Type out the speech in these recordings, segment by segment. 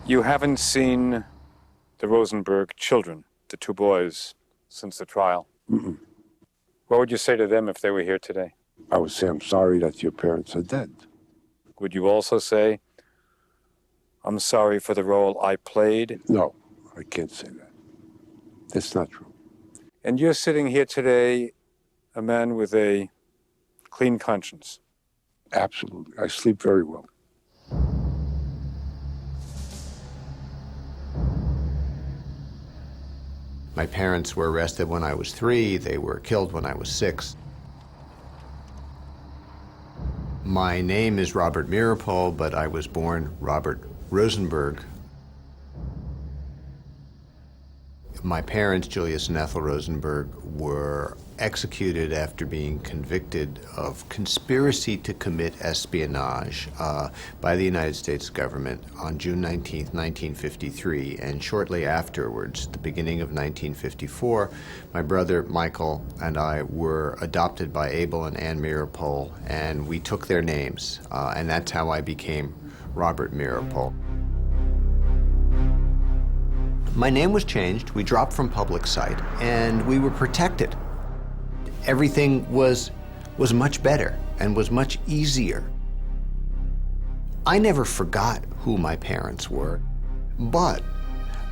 You haven't seen the Rosenberg children, the two boys, since the trial? Mm-mm. What would you say to them if they were here today? I would say, I'm sorry that your parents are dead. Would you also say, I'm sorry for the role I played? No, I can't say that. That's not true. And you're sitting here today, a man with a clean conscience. Absolutely. I sleep very well. My parents were arrested when I was 3. They were killed when I was 6. My name is Robert Meeropol, but I was born Robert Rosenberg. My parents, Julius and Ethel Rosenberg, were executed after being convicted of conspiracy to commit espionage by the United States government on June 19, 1953. And shortly afterwards, the beginning of 1954, my brother Michael and I were adopted by Abel and Ann Meeropol, and we took their names. And that's how I became Robert Meeropol. My name was changed, we dropped from public sight, and we were protected. Everything was much better and was much easier. I never forgot who my parents were, but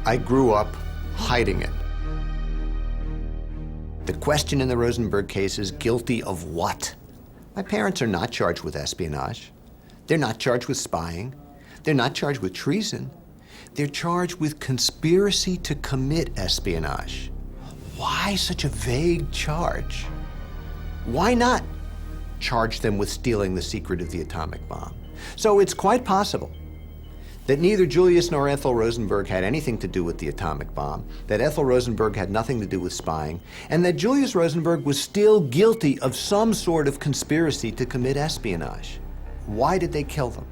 I grew up hiding it. The question in the Rosenberg case is, guilty of what? My parents are not charged with espionage. They're not charged with spying. They're not charged with treason. They're charged with conspiracy to commit espionage. Why such a vague charge? Why not charge them with stealing the secret of the atomic bomb? So it's quite possible that neither Julius nor Ethel Rosenberg had anything to do with the atomic bomb, that Ethel Rosenberg had nothing to do with spying, and that Julius Rosenberg was still guilty of some sort of conspiracy to commit espionage. Why did they kill them?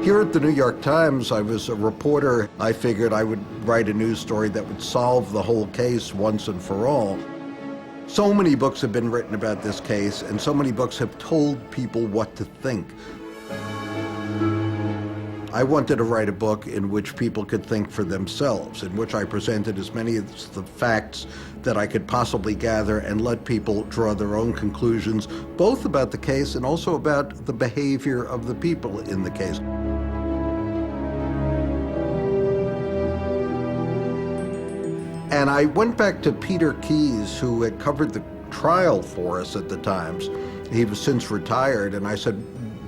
Here at the New York Times, I was a reporter. I figured I would write a news story that would solve the whole case once and for all. So many books have been written about this case, and so many books have told people what to think. I wanted to write a book in which people could think for themselves, in which I presented as many of the facts that I could possibly gather and let people draw their own conclusions, both about the case and also about the behavior of the people in the case. And I went back to Peter Keyes, who had covered the trial for us at the Times. He was since retired, and I said,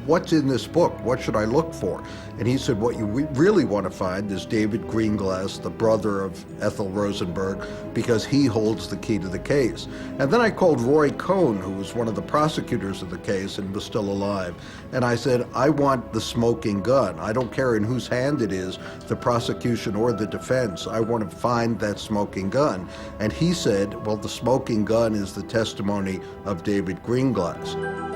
what's in this book? What should I look for? And he said, what you really want to find is David Greenglass, the brother of Ethel Rosenberg, because he holds the key to the case. And then I called Roy Cohn, who was one of the prosecutors of the case and was still alive. And I said, I want the smoking gun. I don't care in whose hand it is, the prosecution or the defense. I want to find that smoking gun. And he said, well, the smoking gun is the testimony of David Greenglass.